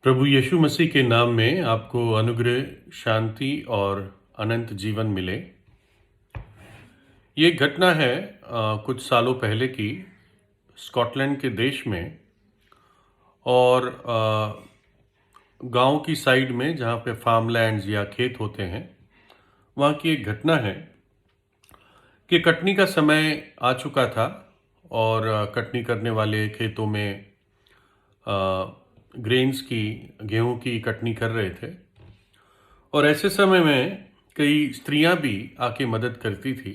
प्रभु यीशु मसीह के नाम में आपको अनुग्रह, शांति और अनंत जीवन मिले। ये घटना है कुछ सालों पहले की स्कॉटलैंड के देश में और गांव की साइड में जहाँ पे फार्मलैंड्स या खेत होते हैं, वहाँ की एक घटना है कि कटनी का समय आ चुका था और कटनी करने वाले खेतों में ग्रेन्स की, गेहूं की कटनी कर रहे थे और ऐसे समय में कई स्त्रियां भी आके मदद करती थी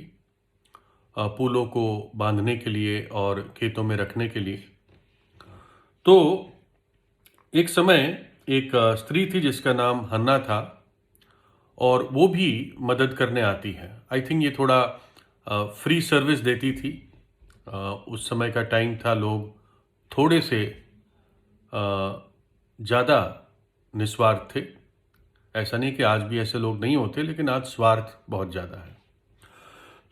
फूलों को बांधने के लिए और खेतों में रखने के लिए। तो एक समय एक स्त्री थी जिसका नाम हन्ना था और वो भी मदद करने आती है। आई थिंक ये थोड़ा फ्री सर्विस देती थी। उस समय का टाइम था, लोग थोड़े से ज़्यादा निस्वार्थ थे। ऐसा नहीं कि आज भी ऐसे लोग नहीं होते, लेकिन आज स्वार्थ बहुत ज़्यादा है।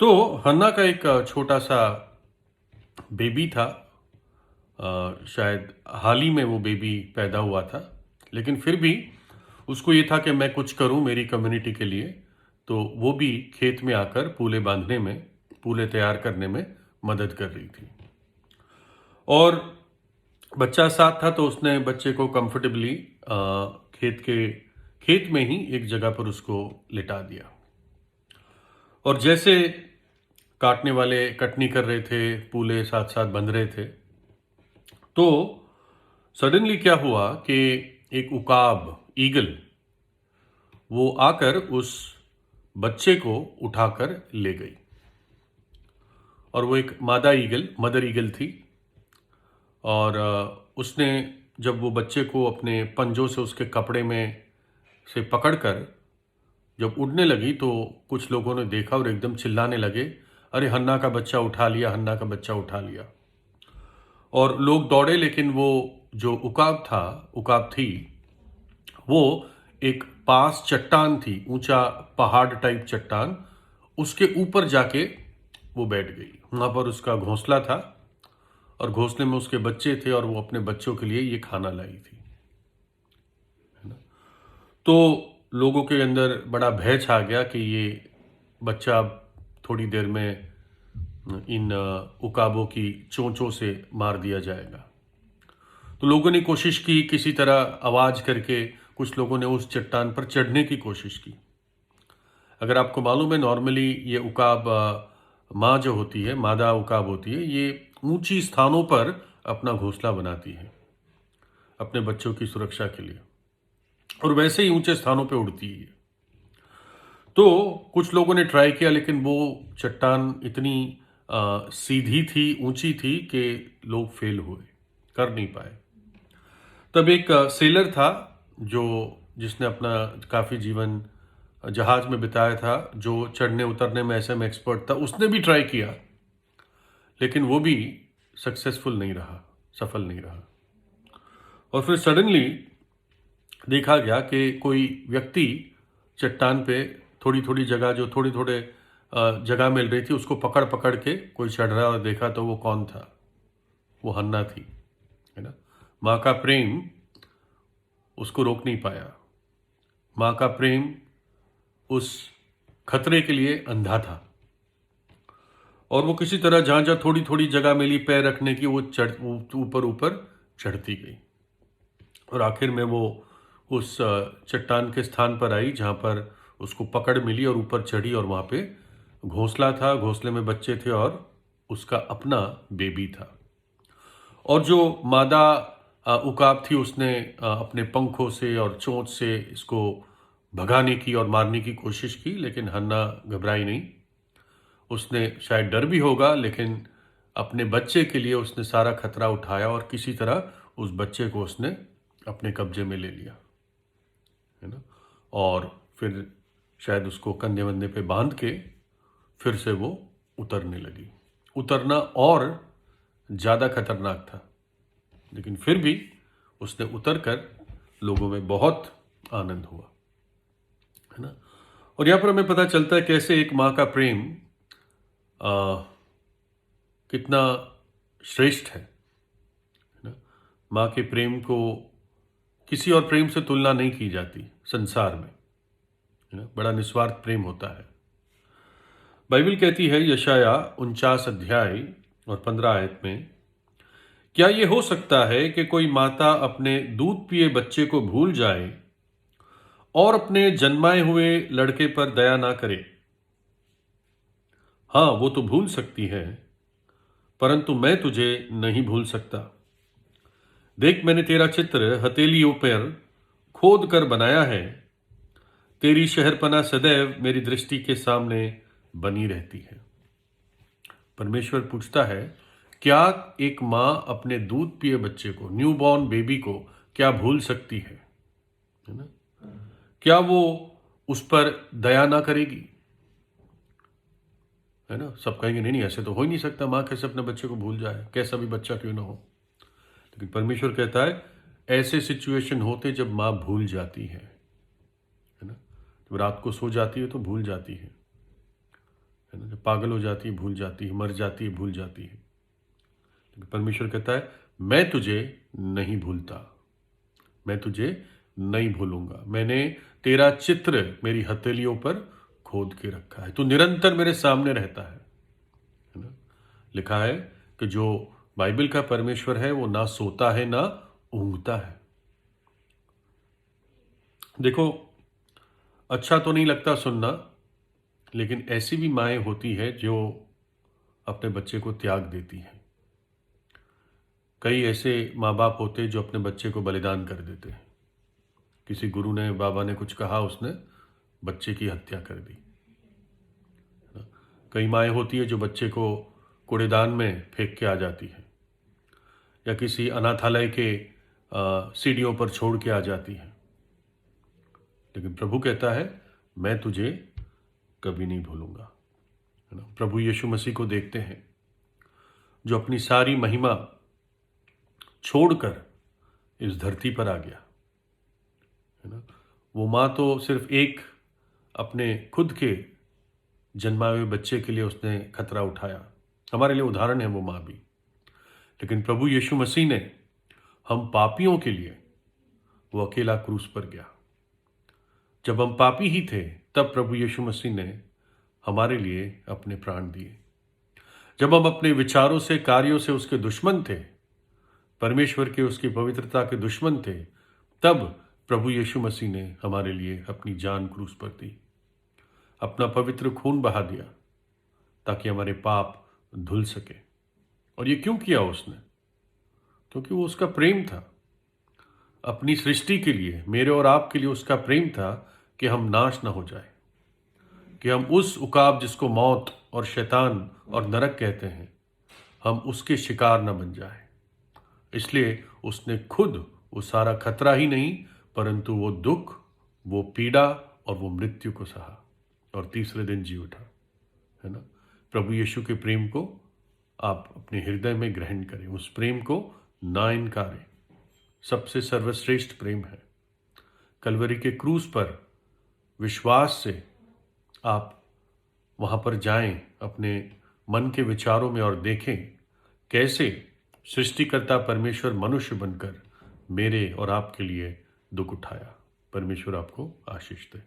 तो हन्ना का एक छोटा सा बेबी था। शायद हाल ही में वो बेबी पैदा हुआ था, लेकिन फिर भी उसको ये था कि मैं कुछ करूं मेरी कम्युनिटी के लिए। तो वो भी खेत में आकर पूले बांधने में, पूले तैयार करने में मदद कर रही थी। और बच्चा साथ था तो उसने बच्चे को कंफर्टेबली खेत में ही एक जगह पर उसको लिटा दिया। और जैसे काटने वाले कटनी कर रहे थे, पूले साथ साथ बंध रहे थे, तो सडनली क्या हुआ कि एक उकाब, ईगल, वो आकर उस बच्चे को उठाकर ले गई। और वो एक मदर ईगल थी। और उसने जब वो बच्चे को अपने पंजों से उसके कपड़े में से पकड़कर जब उड़ने लगी, तो कुछ लोगों ने देखा और एकदम चिल्लाने लगे, अरे हन्ना का बच्चा उठा लिया, हन्ना का बच्चा उठा लिया। और लोग दौड़े, लेकिन वो जो उकाब थी, वो एक पास चट्टान थी, ऊंचा पहाड़ टाइप चट्टान, उसके ऊपर जाके वो बैठ गई। वहां पर उसका घोंसला था और घोंसले में उसके बच्चे थे और वो अपने बच्चों के लिए ये खाना लाई थी। तो लोगों के अंदर बड़ा भय छा गया कि ये बच्चा अब थोड़ी देर में इन उकाबों की चोंचों से मार दिया जाएगा। तो लोगों ने कोशिश की, किसी तरह आवाज करके कुछ लोगों ने उस चट्टान पर चढ़ने की कोशिश की। अगर आपको मालूम है, नॉर्मली ये उकाब, माँ जो होती है, मादा उकाब होती है, ये ऊंची स्थानों पर अपना घोंसला बनाती है अपने बच्चों की सुरक्षा के लिए, और वैसे ही ऊंचे स्थानों पे उड़ती है। तो कुछ लोगों ने ट्राई किया, लेकिन वो चट्टान इतनी सीधी थी, ऊंची थी कि लोग फेल हुए, कर नहीं पाए। तब एक सेलर था जो जिसने अपना काफ़ी जीवन जहाज में बिताया था, जो चढ़ने उतरने में ऐसे में एक्सपर्ट था, उसने भी ट्राई किया, लेकिन वो भी सक्सेसफुल नहीं रहा, सफल नहीं रहा। और फिर सडनली देखा गया कि कोई व्यक्ति चट्टान पे थोड़ी थोड़ी जगह, जो थोड़ी थोड़े जगह मिल रही थी, उसको पकड़ पकड़ के कोई चढ़ रहा, और देखा तो वो कौन था? वो हन्ना थी, है ना। माँ का प्रेम उसको रोक नहीं पाया। माँ का प्रेम उस खतरे के लिए अंधा था, और वो किसी तरह जहाँ जहाँ थोड़ी थोड़ी जगह मिली पैर रखने की, वो ऊपर ऊपर चढ़ती गई। और आखिर में वो उस चट्टान के स्थान पर आई जहाँ पर उसको पकड़ मिली, और ऊपर चढ़ी, और वहाँ पे घोंसला था, घोंसले में बच्चे थे और उसका अपना बेबी था। और जो मादा उकाब थी, उसने अपने पंखों से और चोंच से इसको भगाने की और मारने की कोशिश की, लेकिन हन्ना घबराई नहीं। उसने शायद डर भी होगा, लेकिन अपने बच्चे के लिए उसने सारा खतरा उठाया और किसी तरह उस बच्चे को उसने अपने कब्जे में ले लिया, है ना। और फिर शायद उसको कंधे वंधे पे बांध के फिर से वो उतरने लगी। उतरना और ज़्यादा खतरनाक था, लेकिन फिर भी उसने उतर कर लोगों में बहुत आनंद हुआ, है ना। और यहाँ पर हमें पता चलता है कैसे एक माँ का प्रेम कितना श्रेष्ठ है ना। माँ के प्रेम को किसी और प्रेम से तुलना नहीं की जाती संसार में, है ना? बड़ा निस्वार्थ प्रेम होता है। बाइबल कहती है यशाया 49 अध्याय और 15 आयत में, क्या ये हो सकता है कि कोई माता अपने दूध पिए बच्चे को भूल जाए और अपने जन्माए हुए लड़के पर दया ना करे? हाँ, वो तो भूल सकती है, परंतु मैं तुझे नहीं भूल सकता। देख, मैंने तेरा चित्र हथेलियों पर खोद कर बनाया है। तेरी शहरपनाह सदैव मेरी दृष्टि के सामने बनी रहती है। परमेश्वर पूछता है, क्या एक माँ अपने दूध पिए बच्चे को, न्यूबॉर्न बेबी को क्या भूल सकती है ना? क्या वो उस पर दया ना करेगी? है ना? सब कहेंगे नहीं नहीं, ऐसे तो हो ही नहीं सकता, माँ कैसे अपने बच्चे को भूल जाए, कैसा भी बच्चा क्यों ना हो। लेकिन परमेश्वर कहता है ऐसे सिचुएशन होते जब माँ भूल जाती है ना? जब रात को सो जाती है तो भूल जाती है ना? जब पागल हो जाती है भूल जाती है, मर जाती है भूल जाती है। लेकिन परमेश्वर कहता है मैं तुझे नहीं भूलता, मैं तुझे नहीं भूलूंगा। मैंने तेरा चित्र मेरी हथेलियों पर खोद के रखा है, तू निरंतर मेरे सामने रहता है ना? लिखा है कि जो बाइबल का परमेश्वर है वो ना सोता है ना ऊंघता है। देखो, अच्छा तो नहीं लगता सुनना, लेकिन ऐसी भी माएँ होती है जो अपने बच्चे को त्याग देती हैं। कई ऐसे माँ बाप होते जो अपने बच्चे को बलिदान कर देते हैं। किसी गुरु ने, बाबा ने कुछ कहा, उसने बच्चे की हत्या कर दी। कई माएँ होती है जो बच्चे को कूड़ेदान में फेंक के आ जाती है, या किसी अनाथालय के सीढ़ियों पर छोड़ के आ जाती है। लेकिन प्रभु कहता है मैं तुझे कभी नहीं भूलूंगा, है ना? प्रभु यीशु मसीह को देखते हैं जो अपनी सारी महिमा छोड़कर इस धरती पर आ गया, है ना? वो माँ तो सिर्फ एक अपने खुद के जन्माए हुए बच्चे के लिए उसने खतरा उठाया, हमारे लिए उदाहरण है वो माँ भी। लेकिन प्रभु यीशु मसीह ने हम पापियों के लिए वो अकेला क्रूस पर गया। जब हम पापी ही थे तब प्रभु यीशु मसीह ने हमारे लिए अपने प्राण दिए। जब हम अपने विचारों से, कार्यों से उसके दुश्मन थे, परमेश्वर के, उसकी पवित्रता के दुश्मन थे, तब प्रभु यीशु मसीह ने हमारे लिए अपनी जान क्रूस पर दी, अपना पवित्र खून बहा दिया ताकि हमारे पाप धुल सके। और ये क्यों किया उसने? क्योंकि वो उसका प्रेम था अपनी सृष्टि के लिए, मेरे और आपके लिए उसका प्रेम था कि हम नाश न हो जाए, कि हम उस उकाब जिसको मौत और शैतान और नरक कहते हैं, हम उसके शिकार न बन जाए। इसलिए उसने खुद वो सारा खतरा ही नहीं, परंतु वो दुख, वो पीड़ा और वो मृत्यु को सहा और तीसरे दिन जी उठा, है ना? प्रभु यीशु के प्रेम को आप अपने हृदय में ग्रहण करें, उस प्रेम को ना इनकारें। सबसे सर्वश्रेष्ठ प्रेम है। कलवरी के क्रूस पर विश्वास से आप वहाँ पर जाएं, अपने मन के विचारों में, और देखें कैसे सृष्टिकर्ता परमेश्वर मनुष्य बनकर मेरे और आपके लिए दुख उठाया। परमेश्वर आपको आशीष दे।